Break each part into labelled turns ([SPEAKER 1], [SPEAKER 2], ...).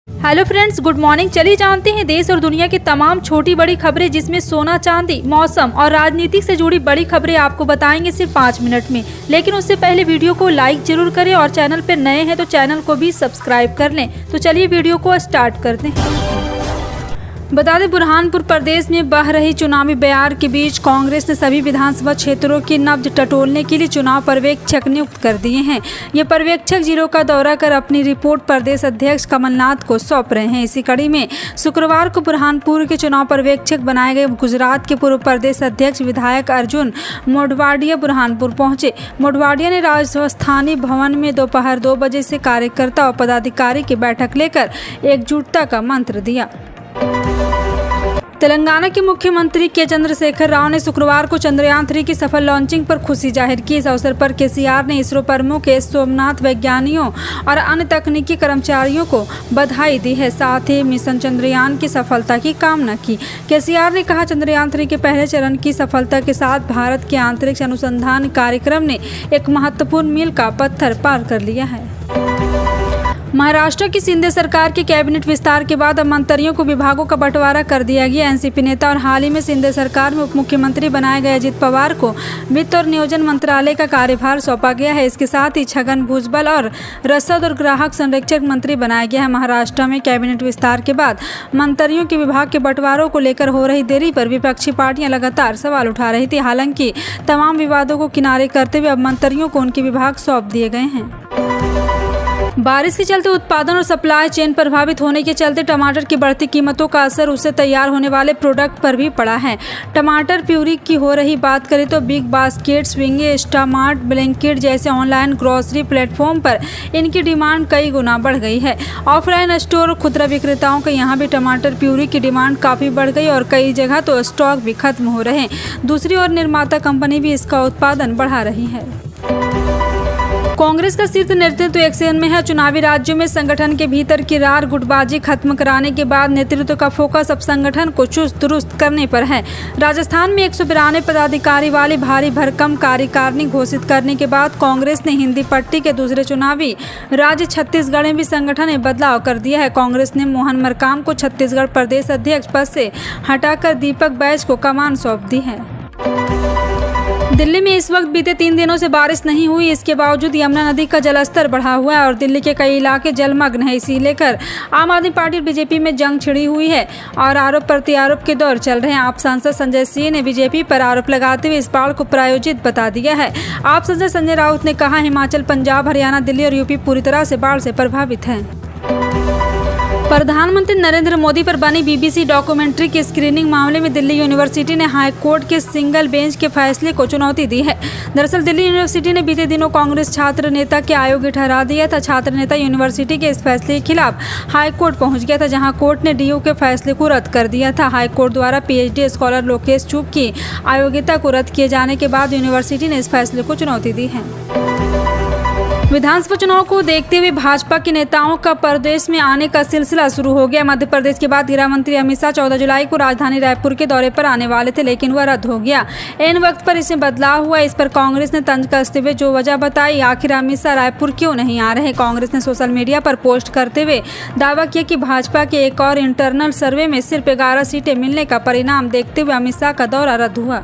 [SPEAKER 1] Hello friends, good morning. चलिए जानते हैं देश और दुनिया की तमाम छोटी बड़ी खबरें, जिसमें सोना चांदी, मौसम और राजनीति से जुड़ी बड़ी खबरें आपको बताएंगे सिर्फ 5 मिनट में। लेकिन उससे पहले वीडियो को लाइक जरूर करें और चैनल पर नए हैं तो चैनल को भी सब्सक्राइब कर लें। तो चलिए वीडियो को स्टार्ट करते हैं। बता दें, बुरहानपुर प्रदेश में बह रही चुनावी बयार के बीच कांग्रेस ने सभी विधानसभा क्षेत्रों की नब्ज टटोलने के लिए चुनाव पर्यवेक्षक नियुक्त कर दिए हैं। ये पर्यवेक्षक जिलों का दौरा कर अपनी रिपोर्ट प्रदेश अध्यक्ष कमलनाथ को सौंप रहे हैं। इसी कड़ी में शुक्रवार को बुरहानपुर के चुनाव पर्यवेक्षक बनाए गए गुजरात के पूर्व प्रदेश अध्यक्ष विधायक अर्जुन मोढवाडिया बुरहानपुर पहुंचे। मोढवाडिया ने राजस्थानी भवन में दोपहर 2 बजे से कार्यकर्ता और पदाधिकारी की बैठक लेकर एकजुटता का मंत्र दिया। तेलंगाना के मुख्यमंत्री के चंद्रशेखर राव ने शुक्रवार को चंद्रयान 3 की सफल लॉन्चिंग पर खुशी जाहिर की। इस अवसर पर केसीआर ने इसरो प्रमुख एस सोमनाथ, वैज्ञानिकों और अन्य तकनीकी कर्मचारियों को बधाई दी है। साथ ही मिशन चंद्रयान की सफलता की कामना की। केसीआर ने कहा, चंद्रयान 3 के पहले चरण की सफलता के साथ भारत के अंतरिक्ष अनुसंधान कार्यक्रम ने एक महत्वपूर्ण मील का पत्थर पार कर लिया है। महाराष्ट्र की शिंदे सरकार के कैबिनेट विस्तार के बाद अब मंत्रियों को विभागों का बंटवारा कर दिया गया। एनसीपी नेता और हाल ही में शिंदे सरकार में उप मुख्यमंत्री बनाए गए अजित पवार को वित्त और नियोजन मंत्रालय का कार्यभार सौंपा गया है। इसके साथ ही छगन भुजबल और रसद और ग्राहक संरक्षक मंत्री बनाया गया है। महाराष्ट्र में कैबिनेट विस्तार के बाद मंत्रियों के विभाग के बंटवारों को लेकर हो रही देरी पर विपक्षी पार्टियां लगातार सवाल उठा रही थी। हालांकि तमाम विवादों को किनारे करते हुए अब मंत्रियों को उनके विभाग सौंप दिए गए हैं। बारिश के चलते उत्पादन और सप्लाई चेन प्रभावित होने के चलते टमाटर की बढ़ती कीमतों का असर उससे तैयार होने वाले प्रोडक्ट पर भी पड़ा है। टमाटर प्यूरी की हो रही बात करें तो big basket, swingy, Instamart, Blinkit जैसे ऑनलाइन ग्रोसरी प्लेटफॉर्म पर इनकी डिमांड कई गुना बढ़ गई है। ऑफलाइन स्टोर और खुदरा विक्रेताओं के यहाँ भी टमाटर प्यूरी की डिमांड काफ़ी बढ़ गई और कई जगह तो स्टॉक भी खत्म हो रहे हैं। दूसरी ओर निर्माता कंपनी भी इसका उत्पादन बढ़ा रही है। कांग्रेस का शीर्ष नेतृत्व एक्शन में है। चुनावी राज्यों में संगठन के भीतर की रार गुटबाजी खत्म कराने के बाद नेतृत्व का फोकस अब संगठन को चुस्त दुरुस्त करने पर है। राजस्थान में 192 पदाधिकारी वाली भारी भरकम कार्यकारिणी घोषित करने के बाद कांग्रेस ने हिंदी पट्टी के दूसरे चुनावी राज्य छत्तीसगढ़ में भी संगठन में बदलाव कर दिया है। कांग्रेस ने मोहन मरकाम को छत्तीसगढ़ प्रदेश अध्यक्ष पद से हटाकर दीपक बैज को कमान सौंप दी है। दिल्ली में इस वक्त बीते 3 दिनों से बारिश नहीं हुई। इसके बावजूद यमुना नदी का जलस्तर बढ़ा हुआ है और दिल्ली के कई इलाके जलमग्न है। इसी लेकर आम आदमी पार्टी और बीजेपी में जंग छिड़ी हुई है और आरोप प्रत्यारोप के दौर चल रहे हैं। आप सांसद संजय सिंह ने बीजेपी पर आरोप लगाते हुए इस बाढ़ को प्रायोजित बता दिया है। आप सांसद संजय राउत ने कहा, हिमाचल, पंजाब, हरियाणा, दिल्ली और यूपी पूरी तरह से बाढ़ से प्रभावित है। प्रधानमंत्री नरेंद्र मोदी पर बनी बीबीसी डॉक्यूमेंट्री की स्क्रीनिंग मामले में दिल्ली यूनिवर्सिटी ने हाई कोर्ट के सिंगल बेंच के फैसले को चुनौती दी है। दरअसल दिल्ली यूनिवर्सिटी ने बीते दिनों कांग्रेस छात्र नेता के अयोग्य ठहरा दिया था। छात्र नेता यूनिवर्सिटी के इस फैसले के खिलाफ हाई कोर्ट पहुंच गया था, जहां कोर्ट ने डीयू के फैसले को रद्द कर दिया था। हाई कोर्ट द्वारा पीएचडी स्कॉलर लोकेश चुग की अयोग्यता को रद्द किए जाने के बाद यूनिवर्सिटी ने इस फैसले को चुनौती दी है। विधानसभा चुनाव को देखते हुए भाजपा के नेताओं का प्रदेश में आने का सिलसिला शुरू हो गया। मध्य प्रदेश के बाद गृह मंत्री अमित शाह 14 जुलाई को राजधानी रायपुर के दौरे पर आने वाले थे, लेकिन वह रद्द हो गया। इन वक्त पर इसमें बदलाव हुआ। इस पर कांग्रेस ने तंज कसते हुए जो वजह बताई, आखिर अमित शाह रायपुर क्यों नहीं आ रहे। कांग्रेस ने सोशल मीडिया पर पोस्ट करते हुए दावा किया कि भाजपा के एक और इंटरनल सर्वे में सिर्फ 11 सीटें मिलने का परिणाम देखते हुए अमित शाह का दौरा रद्द हुआ।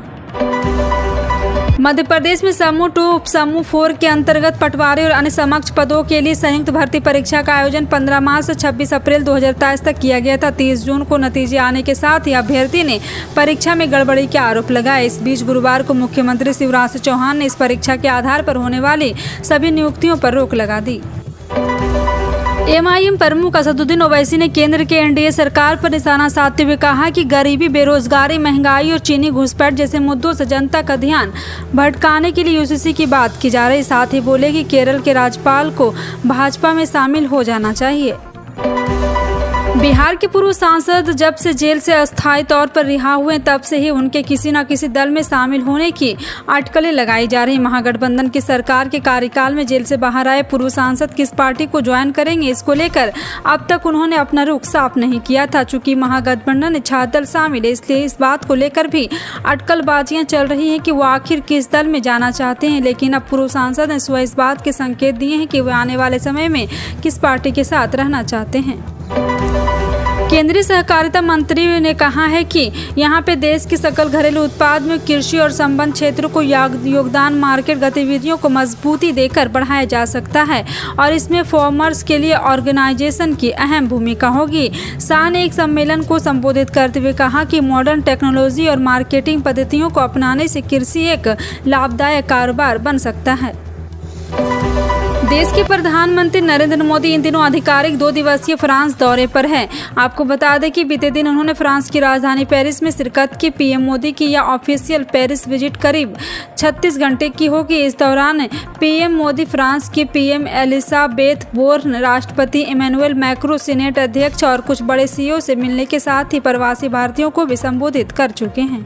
[SPEAKER 1] मध्य प्रदेश में समूह 2 उपसमूह 4 के अंतर्गत पटवारी और अन्य समकक्ष पदों के लिए संयुक्त भर्ती परीक्षा का आयोजन 15 मार्च से 26 अप्रैल 2023 तक किया गया था। 30 जून को नतीजे आने के साथ ही अभ्यर्थी ने परीक्षा में गड़बड़ी के आरोप लगाए। इस बीच गुरुवार को मुख्यमंत्री शिवराज सिंह चौहान ने इस परीक्षा के आधार पर होने वाली सभी नियुक्तियों पर रोक लगा दी। एमआईएम प्रमुख असदुद्दीन ओवैसी ने केंद्र के एनडीए सरकार पर निशाना साधते हुए कहा कि गरीबी, बेरोजगारी, महंगाई और चीनी घुसपैठ जैसे मुद्दों से जनता का ध्यान भटकाने के लिए यूसीसी की बात की जा रही। साथ ही बोले कि केरल के राज्यपाल को भाजपा में शामिल हो जाना चाहिए। बिहार के पूर्व सांसद जब से जेल से अस्थायी तौर पर रिहा हुए तब से ही उनके किसी न किसी दल में शामिल होने की अटकलें लगाई जा रही। महागठबंधन की सरकार के कार्यकाल में जेल से बाहर आए पूर्व सांसद किस पार्टी को ज्वाइन करेंगे, इसको लेकर अब तक उन्होंने अपना रुख साफ नहीं किया था। चूंकि महागठबंधन में 6 दल शामिल है, इसलिए इस बात को लेकर भी अटकलबाजियां चल रही हैं कि वो आखिर किस दल में जाना चाहते हैं। लेकिन अब पूर्व सांसद ने स्वयं इस बात के संकेत दिए हैं कि वे आने वाले समय में किस पार्टी के साथ रहना चाहते हैं। केंद्रीय सहकारिता मंत्री ने कहा है कि यहां पे देश के सकल घरेलू उत्पाद में कृषि और संबंध क्षेत्रों को योगदान मार्केट गतिविधियों को मजबूती देकर बढ़ाया जा सकता है और इसमें फार्मर्स के लिए ऑर्गेनाइजेशन की अहम भूमिका होगी। शाह ने एक सम्मेलन को संबोधित करते हुए कहा कि मॉडर्न टेक्नोलॉजी और मार्केटिंग पद्धतियों को अपनाने से कृषि एक लाभदायक कारोबार बन सकता है। देश के प्रधानमंत्री नरेंद्र मोदी इन दिनों आधिकारिक 2 दिवसीय फ्रांस दौरे पर हैं। आपको बता दें कि बीते दिन उन्होंने फ्रांस की राजधानी पेरिस में शिरकत की। पीएम मोदी की यह ऑफिशियल पेरिस विजिट करीब 36 घंटे की होगी। इस दौरान पीएम मोदी फ्रांस की पीएम एलिजाबेथ बोर्न, राष्ट्रपति इमैनुअल मैक्रों, सीनेट अध्यक्ष और कुछ बड़े सीईओ से मिलने के साथ ही प्रवासी भारतीयों को भी संबोधित कर चुके हैं।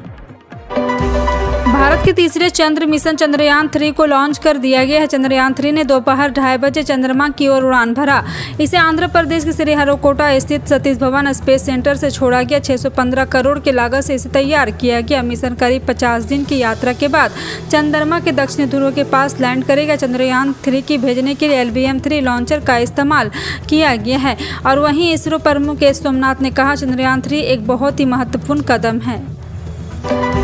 [SPEAKER 1] भारत के तीसरे चंद्र मिशन चंद्रयान 3 को लॉन्च कर दिया गया है। चंद्रयान 3 ने दोपहर 2:30 बजे चंद्रमा की ओर उड़ान भरा। इसे आंध्र प्रदेश के श्रीहरिकोटा स्थित सतीश धवन स्पेस सेंटर से छोड़ा गया। 615 करोड़ की लागत से इसे तैयार किया गया। मिशन करीब 50 दिन की यात्रा के बाद चंद्रमा के दक्षिणी ध्रुव के पास लैंड करेगा। चंद्रयान 3 की भेजने के लिए LBM-3 लॉन्चर का इस्तेमाल किया गया है। और वहीं इसरो प्रमुख एस सोमनाथ ने कहा, चंद्रयान 3 एक बहुत ही महत्वपूर्ण कदम है।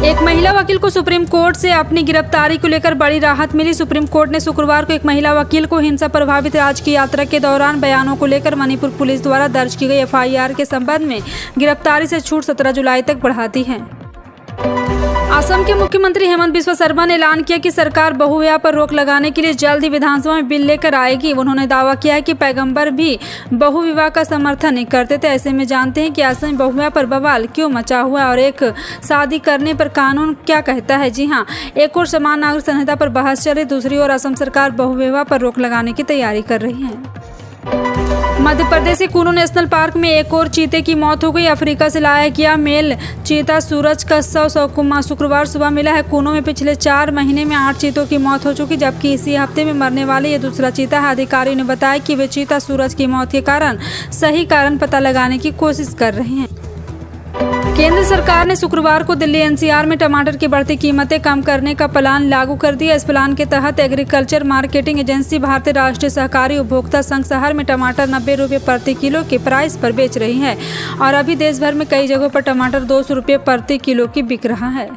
[SPEAKER 1] एक महिला वकील को सुप्रीम कोर्ट से अपनी गिरफ्तारी को लेकर बड़ी राहत मिली। सुप्रीम कोर्ट ने शुक्रवार को एक महिला वकील को हिंसा प्रभावित राज्य की यात्रा के दौरान बयानों को लेकर मणिपुर पुलिस द्वारा दर्ज की गई FIR के संबंध में गिरफ्तारी से छूट 17 जुलाई तक बढ़ा दी है। असम के मुख्यमंत्री हेमंत बिस्वा शर्मा ने ऐलान किया कि सरकार बहुविवाह पर रोक लगाने के लिए जल्द ही विधानसभा में बिल लेकर आएगी। उन्होंने दावा किया है कि पैगंबर भी बहुविवाह का समर्थन नहीं करते थे। ऐसे में जानते हैं कि असम में बहुविवाह पर बवाल क्यों मचा हुआ है और एक शादी करने पर कानून क्या कहता है। जी हाँ, एक और समान नागरिक संहिता पर बहस चले, दूसरी ओर असम सरकार बहुविवाह पर रोक लगाने की तैयारी कर रही है। मध्य प्रदेश के कूनो नेशनल पार्क में एक और चीते की मौत हो गई। अफ्रीका से लाया गया मेल चीता सूरज का शव शुक्रवार सुबह मिला है। कूनो में पिछले 4 महीने में 8 चीतों की मौत हो चुकी, जबकि इसी हफ्ते में मरने वाले ये दूसरा चीता है। अधिकारियों ने बताया कि वे चीता सूरज की मौत के कारण सही कारण पता लगाने की कोशिश कर रहे हैं। केंद्र सरकार ने शुक्रवार को दिल्ली NCR में टमाटर की बढ़ती कीमतें कम करने का प्लान लागू कर दिया। इस प्लान के तहत एग्रीकल्चर मार्केटिंग एजेंसी भारतीय राष्ट्रीय सहकारी उपभोक्ता संघ शहर में टमाटर 90 रुपये प्रति किलो के प्राइस पर बेच रही है और अभी देश भर में कई जगहों पर टमाटर 200 रुपये प्रति किलो की बिक रहा है।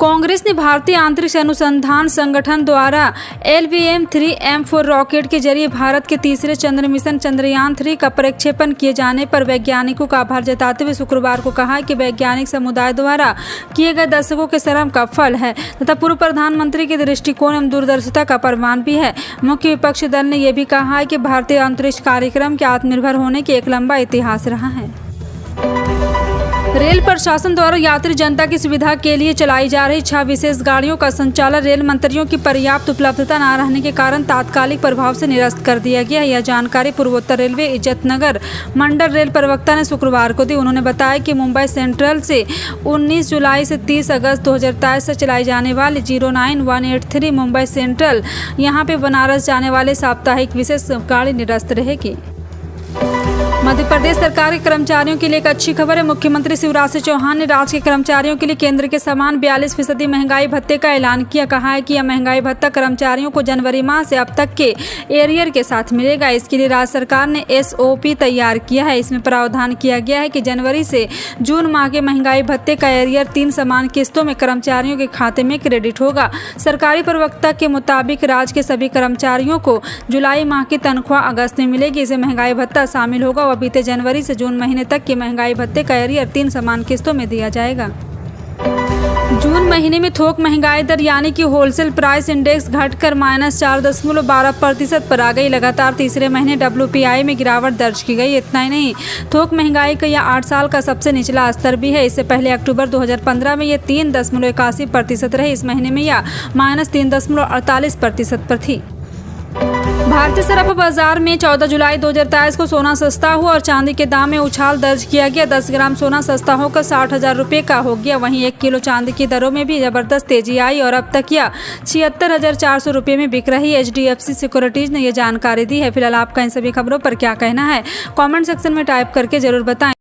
[SPEAKER 1] कांग्रेस ने भारतीय अंतरिक्ष अनुसंधान संगठन द्वारा LBM-3M4 रॉकेट के जरिए भारत के तीसरे चंद्र मिशन चंद्रयान 3 का प्रक्षेपण किए जाने पर वैज्ञानिकों का आभार जताते हुए शुक्रवार को कहा कि वैज्ञानिक समुदाय द्वारा किए गए दशकों के श्रम का फल है तथा पूर्व प्रधानमंत्री के दृष्टिकोण एवं दूरदर्शिता का प्रमाण भी है। मुख्य विपक्षी दल ने यह भी कहा है कि भारतीय अंतरिक्ष कार्यक्रम के आत्मनिर्भर होने के एक लंबा इतिहास रहा है। रेल प्रशासन द्वारा यात्री जनता की सुविधा के लिए चलाई जा रही 6 विशेष गाड़ियों का संचालन रेल मंत्रियों की पर्याप्त उपलब्धता न रहने के कारण तात्कालिक प्रभाव से निरस्त कर दिया गया। यह जानकारी पूर्वोत्तर रेलवे इज्जतनगर मंडल रेल प्रवक्ता ने शुक्रवार को दी। उन्होंने बताया कि मुंबई सेंट्रल से 19 जुलाई से 30 अगस्त 2023 से चलाई जाने वाली 09183 मुंबई सेंट्रल यहां पे बनारस जाने वाले साप्ताहिक विशेष गाड़ी निरस्त रहेगी। मध्य प्रदेश सरकार के कर्मचारियों के लिए एक अच्छी खबर है। मुख्यमंत्री शिवराज सिंह चौहान ने राज्य के कर्मचारियों के लिए केंद्र के समान 42% महंगाई भत्ते का ऐलान किया। कहा है कि यह महंगाई भत्ता कर्मचारियों को जनवरी माह से अब तक के एरियर के साथ मिलेगा। इसके लिए राज्य सरकार ने SOP तैयार किया है। इसमें प्रावधान किया गया है कि जनवरी से जून माह के महंगाई भत्ते का एरियर 3 समान किस्तों में कर्मचारियों के खाते में क्रेडिट होगा। सरकारी प्रवक्ता के मुताबिक राज्य के सभी कर्मचारियों को जुलाई माह की तनख्वाह अगस्त में मिलेगी। इसे महंगाई भत्ता शामिल होगा। बीते जनवरी से जून महीने तक के महंगाई भत्ते का एरियर 3 समान किस्तों में दिया जाएगा। जून महीने में थोक महंगाई दर यानी कि होलसेल प्राइस इंडेक्स घटकर -4.12% पर आ गई। लगातार तीसरे महीने WPI में गिरावट दर्ज की गई। इतना ही नहीं, थोक महंगाई का यह 8 साल का सबसे निचला स्तर भी है। इससे पहले अक्टूबर 2015 में यह 3.81% रही। इस महीने में यह -3.48% पर थी। भारतीय सराफा बाजार में 14 जुलाई 2023 को सोना सस्ता हुआ और चांदी के दाम में उछाल दर्ज किया गया। 10 ग्राम सोना सस्ता होकर 60,000 रुपये का हो गया। वहीं 1 किलो चांदी की दरों में भी जबरदस्त तेजी आई और अब तक यह 76,400 रुपये में बिक रही। HDFC सिक्योरिटीज ने यह जानकारी दी है। फिलहाल आपका इन सभी खबरों पर क्या कहना है, कमेंट सेक्शन में टाइप करके जरूर बताएं।